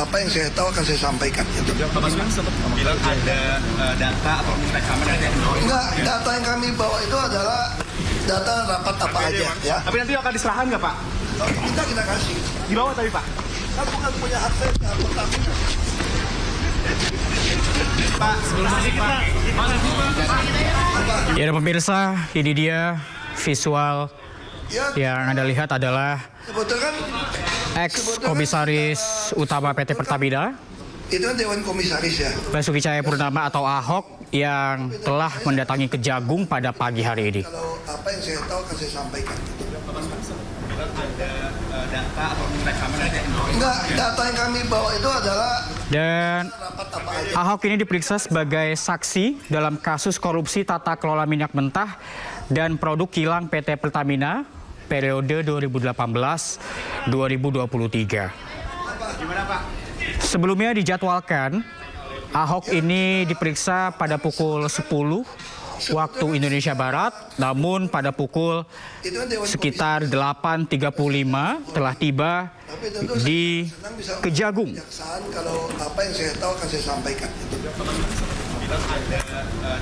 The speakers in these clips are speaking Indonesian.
apa yang saya tahu akan saya sampaikan. Gitu. Bapak sempat bilang ada data atau rekaman dari Enggak, data yang kami bawa itu adalah data rapat apa aja. Ya. Tapi nanti akan diserahkan nggak Pak? Kita kasih. Di bawah tapi Pak? Kan bukan punya hak saya, Pertamina. Pak, sebelum masuk Pak. Ya, pemirsa, ini dia visual yang Anda lihat adalah ex-komisaris utama PT Pertamina, Itu kan Dewan Komisaris ya. Basuki Cahayapurnama atau Ahok, yang telah mendatangi Kejagung pada pagi hari ini. Kalau apa yang saya tahu akan saya sampaikan. Ada data atau rekaman dari Enggak, data yang kami bawa itu adalah Dan rapat apa aja. Ahok ini diperiksa sebagai saksi dalam kasus korupsi tata kelola minyak mentah dan produk kilang PT Pertamina periode 2018-2023. Gimana Pak? Sebelumnya dijadwalkan Ahok ini diperiksa pada pukul 10 waktu Indonesia Barat, namun pada pukul Itu kan Dewan sekitar 8.35 telah tiba Tapi tentu di saya senang bisa Kejagung. kejaksaan kalau apa yang saya tahu akan saya sampaikan. Gitu. Bilang ada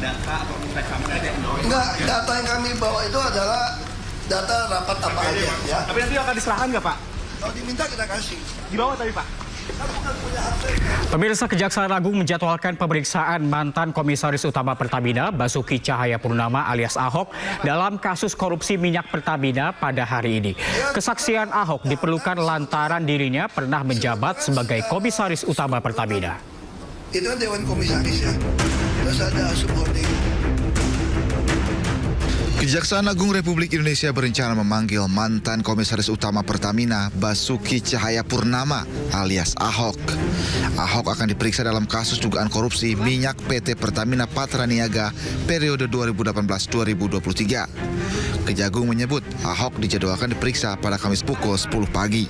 data atau rekaman dari Enggak, data yang kami bawa itu adalah data rapat apa aja. Ya. Tapi nanti akan diserahkan nggak Pak? Kalau diminta kita kasih. Di bawah tapi Pak? Kan bukan punya hak saya. Pemirsa, Kejaksaan Agung menjadwalkan pemeriksaan mantan Komisaris Utama Pertamina Basuki Cahayapurnama alias Ahok dalam kasus korupsi minyak Pertamina pada hari ini. Kesaksian Ahok diperlukan lantaran dirinya pernah menjabat sebagai Komisaris Utama Pertamina. Itu kan Dewan Komisaris ya. Terus ada subordinat. Kejaksaan Agung Republik Indonesia berencana memanggil mantan Komisaris Utama Pertamina Basuki Cahayapurnama alias Ahok. Ahok akan diperiksa dalam kasus dugaan korupsi minyak PT Pertamina Patraniaga periode 2018-2023. Kejagung menyebut Ahok dijadwalkan diperiksa pada Kamis pukul 10 pagi.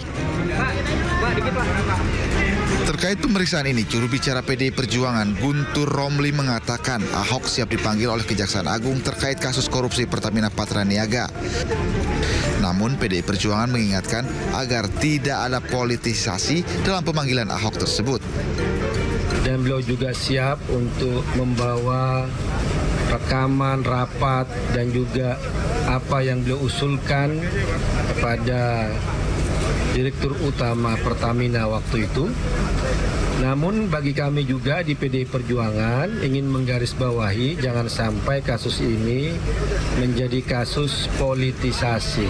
Terkait pemeriksaan ini, juru bicara PDI Perjuangan Guntur Romli mengatakan Ahok siap dipanggil oleh Kejaksaan Agung terkait kasus korupsi Pertamina Patraniaga. Namun PDI Perjuangan mengingatkan agar tidak ada politisasi dalam pemanggilan Ahok tersebut. Dan beliau juga siap untuk membawa rekaman, rapat, dan juga apa yang beliau usulkan kepada Direktur Utama Pertamina waktu itu. Namun bagi kami juga di PDI Perjuangan ingin menggarisbawahi jangan sampai kasus ini menjadi kasus politisasi.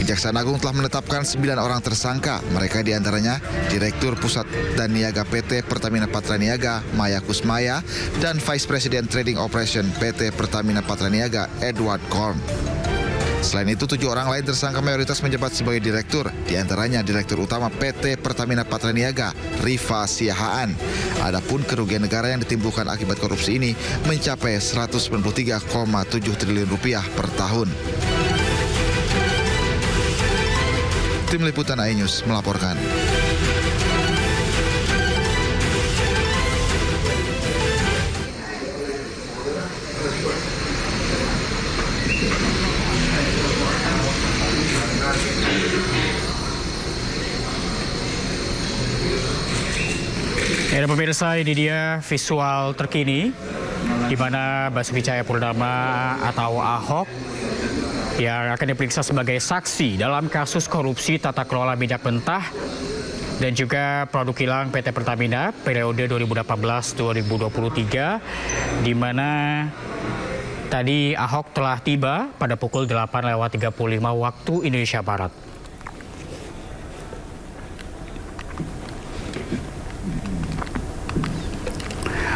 Kejaksaan Agung telah menetapkan 9 orang tersangka. Mereka diantaranya Direktur Pusat dan Niaga PT Pertamina Patraniaga Maya Kusmaya dan Vice President Trading Operation PT Pertamina Patraniaga Edward Korn. Selain itu, 7 orang lain tersangka mayoritas menjabat sebagai direktur, diantaranya Direktur Utama PT Pertamina Patraniaga, Rifa Siahaan. Adapun kerugian negara yang ditimbulkan akibat korupsi ini mencapai 193,7 triliun rupiah per tahun. Tim Liputan iNews melaporkan. Ya, pemirsa, ini dia visual terkini di mana Basuki Cahayapurnama atau Ahok yang akan diperiksa sebagai saksi dalam kasus korupsi tata kelola minyak mentah dan juga produk kilang PT Pertamina periode 2018-2023, di mana tadi Ahok telah tiba pada pukul 8.35 waktu Indonesia Barat.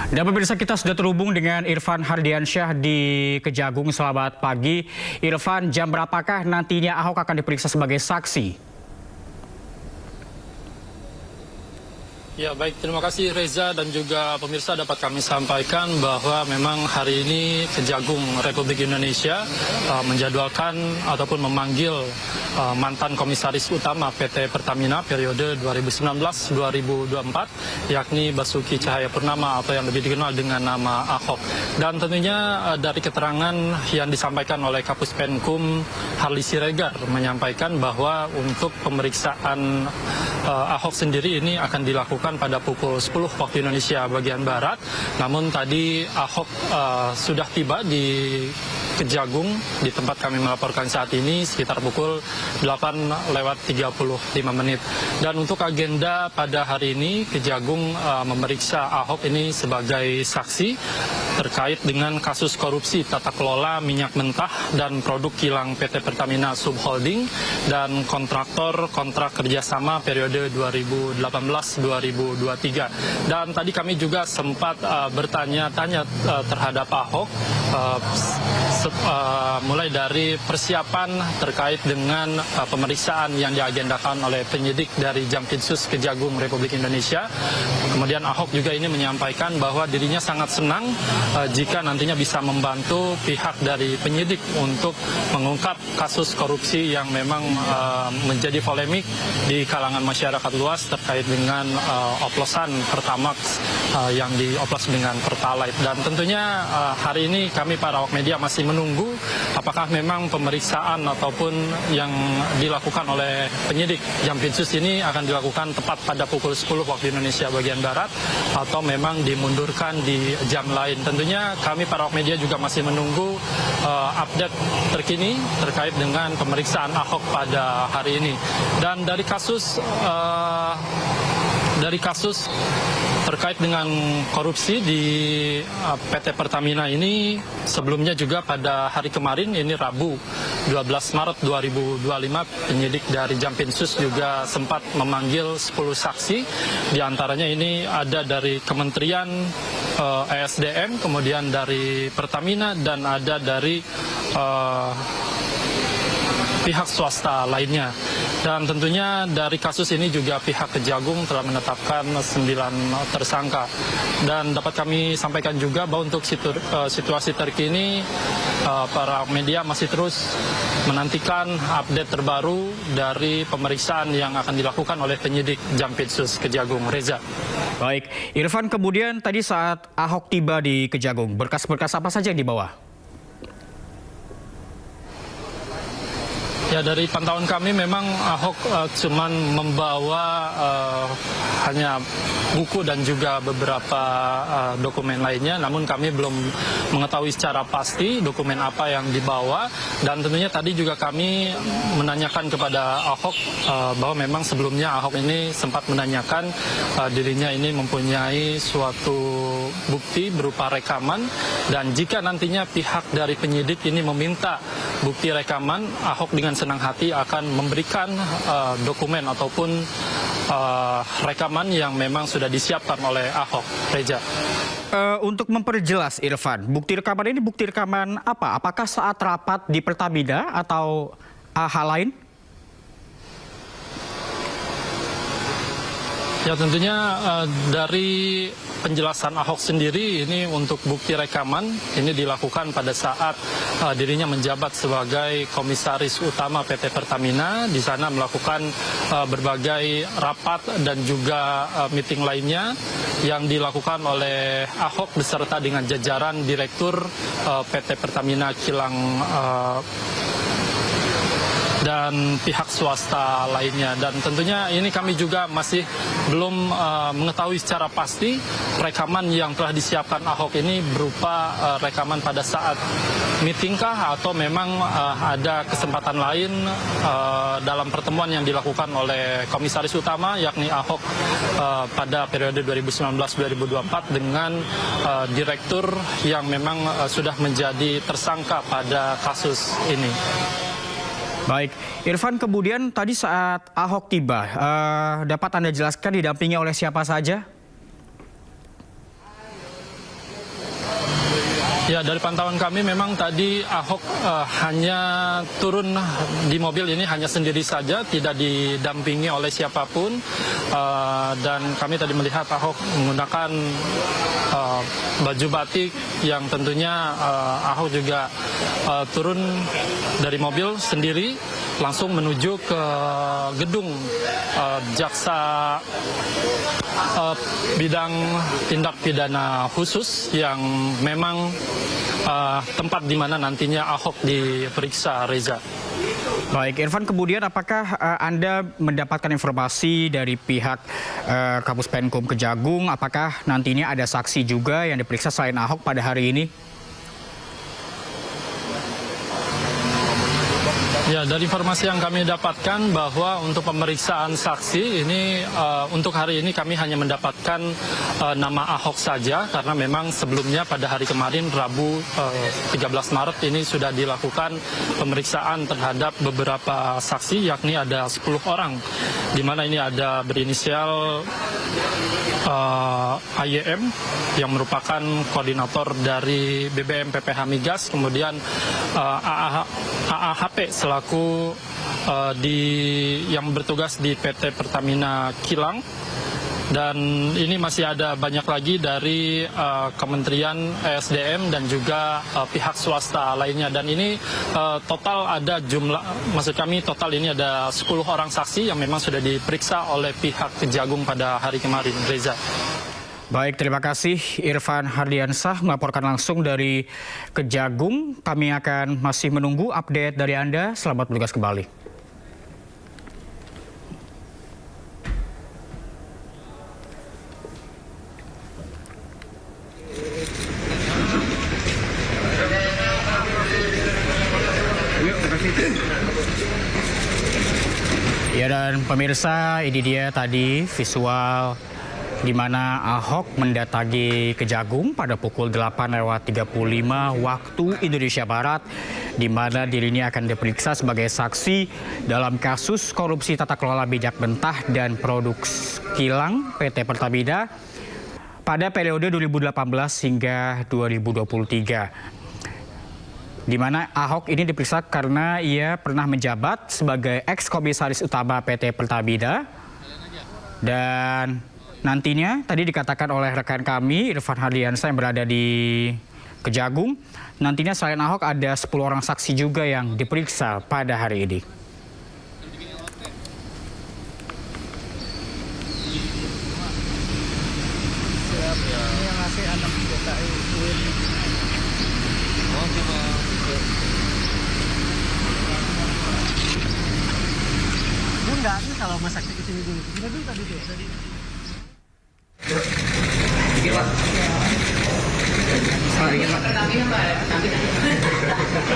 Dan pemirsa, kita sudah terhubung dengan Irfan Hardiansyah di Kejagung. Selamat pagi. Irfan, jam berapakah nantinya Ahok akan diperiksa sebagai saksi? Ya baik, terima kasih Reza dan juga pemirsa. Dapat kami sampaikan bahwa memang hari ini Kejagung Republik Indonesia menjadwalkan ataupun memanggil mantan Komisaris Utama PT Pertamina periode 2019-2024 yakni Basuki Cahayapurnama atau yang lebih dikenal dengan nama Ahok. Dan tentunya dari keterangan yang disampaikan oleh Kapus Penkum Harli Siregar menyampaikan bahwa untuk pemeriksaan Ahok sendiri ini akan dilakukan pada pukul 10 waktu Indonesia bagian Barat. Namun tadi Ahok sudah tiba di Kejagung di tempat kami melaporkan saat ini sekitar pukul 8:35. Dan untuk agenda pada hari ini Kejagung memeriksa Ahok ini sebagai saksi terkait dengan kasus korupsi tata kelola minyak mentah dan produk kilang PT Pertamina Subholding dan kontraktor kontrak kerjasama periode 2018-2023. Dan tadi kami juga sempat bertanya-tanya terhadap Ahok mulai dari persiapan terkait dengan pemeriksaan yang diagendakan oleh penyidik dari Jampitsus Kejagung Republik Indonesia. Kemudian Ahok juga ini menyampaikan bahwa dirinya sangat senang jika nantinya bisa membantu pihak dari penyidik untuk mengungkap kasus korupsi yang memang menjadi polemik di kalangan masyarakat luas terkait dengan oplosan Pertamax yang dioplos dengan Pertalite. Dan tentunya hari ini kami para awak media masih menunggu apakah memang pemeriksaan ataupun yang dilakukan oleh penyidik Jampitsus ini akan dilakukan tepat pada pukul 10 waktu Indonesia bagian Barat atau memang dimundurkan di jam lain. Tentunya kami para awak media juga masih menunggu update terkini terkait dengan pemeriksaan Ahok pada hari ini. Dan dari kasus terkait dengan korupsi di PT Pertamina ini sebelumnya juga pada hari kemarin ini Rabu 12 Maret 2025 penyidik dari Jampitsus juga sempat memanggil 10 saksi, diantaranya ini ada dari Kementerian ESDM, kemudian dari Pertamina dan ada dari pihak swasta lainnya. Dan tentunya dari kasus ini juga pihak Kejagung telah menetapkan 9 tersangka. Dan dapat kami sampaikan juga bahwa untuk situasi terkini para media masih terus menantikan update terbaru dari pemeriksaan yang akan dilakukan oleh penyidik Jampitsus Kejagung. Reza. Baik, Irfan, kemudian tadi saat Ahok tiba di Kejagung, berkas-berkas apa saja yang dibawa? Ya, dari pantauan kami memang Ahok cuman membawa hanya buku dan juga beberapa dokumen lainnya, namun kami belum mengetahui secara pasti dokumen apa yang dibawa. Dan tentunya tadi juga kami menanyakan kepada Ahok bahwa memang sebelumnya Ahok ini sempat menanyakan dirinya ini mempunyai suatu bukti berupa rekaman, dan jika nantinya pihak dari penyidik ini meminta bukti rekaman, Ahok dengan senang hati akan memberikan dokumen ataupun rekaman yang memang sudah disiapkan oleh Ahok. Reza. Untuk memperjelas, Irfan, bukti rekaman ini bukti rekaman apa? Apakah saat rapat di Pertamina atau hal lain? Ya, tentunya dari penjelasan Ahok sendiri ini untuk bukti rekaman ini dilakukan pada saat dirinya menjabat sebagai Komisaris Utama PT Pertamina. Di sana melakukan berbagai rapat dan juga meeting lainnya yang dilakukan oleh Ahok beserta dengan jajaran Direktur PT Pertamina Kilang dan pihak swasta lainnya. Dan tentunya ini kami juga masih belum mengetahui secara pasti rekaman yang telah disiapkan Ahok ini berupa rekaman pada saat meetingkah atau memang ada kesempatan lain dalam pertemuan yang dilakukan oleh Komisaris Utama yakni Ahok pada periode 2019-2024 dengan direktur yang memang sudah menjadi tersangka pada kasus ini. Baik, Irfan, kemudian tadi saat Ahok tiba, dapat Anda jelaskan didampingi oleh siapa saja? Ya, Ya, dari pantauan kami memang tadi Ahok hanya turun di mobil ini hanya sendiri saja, tidak didampingi oleh siapapun. Dan kami tadi melihat Ahok menggunakan baju batik yang tentunya Ahok juga turun dari mobil sendiri langsung menuju ke gedung jaksa bidang tindak pidana khusus yang memang tempat di mana nantinya Ahok diperiksa, Reza. Baik, Irfan, kemudian apakah Anda mendapatkan informasi dari pihak Kapus Penkum Kejagung, apakah nantinya ada saksi juga yang diperiksa selain Ahok pada hari ini? Ya, dari informasi yang kami dapatkan bahwa untuk pemeriksaan saksi ini untuk hari ini kami hanya mendapatkan nama Ahok saja karena memang sebelumnya pada hari kemarin Rabu 13 Maret ini sudah dilakukan pemeriksaan terhadap beberapa saksi, yakni ada 10 orang, di mana ini ada berinisial AYM yang merupakan koordinator dari BBM PPH Migas, kemudian AAHP selaku yang bertugas di PT Pertamina Kilang, dan ini masih ada banyak lagi dari Kementerian ESDM dan juga pihak swasta lainnya, dan ini total ada total ini ada 10 orang saksi yang memang sudah diperiksa oleh pihak Kejagung pada hari kemarin, Reza. Baik, terima kasih Irfan Hardiansah melaporkan langsung dari Kejagung. Kami akan masih menunggu update dari Anda. Selamat bertugas kembali. Ya, dan pemirsa, ini dia tadi visual di mana Ahok mendatangi Kejagung pada pukul 8.35 waktu Indonesia Barat, di mana dirinya akan diperiksa sebagai saksi dalam kasus korupsi tata kelola minyak mentah dan produk kilang PT Pertamina pada periode 2018 hingga 2023. Di mana Ahok ini diperiksa karena ia pernah menjabat sebagai ex-komisaris utama PT Pertamina, dan nantinya tadi dikatakan oleh rekan kami Irfan Hardiansah yang berada di Kejagung, nantinya selain Ahok ada 10 orang saksi juga yang diperiksa pada hari ini. Enggak, ini kalau masak ke sini dulu. Sini dulu tadi tuh.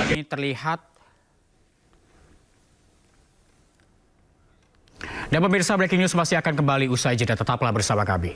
Ini terlihat. Dan pemirsa, breaking news masih akan kembali usai jeda. Tetaplah bersama kami.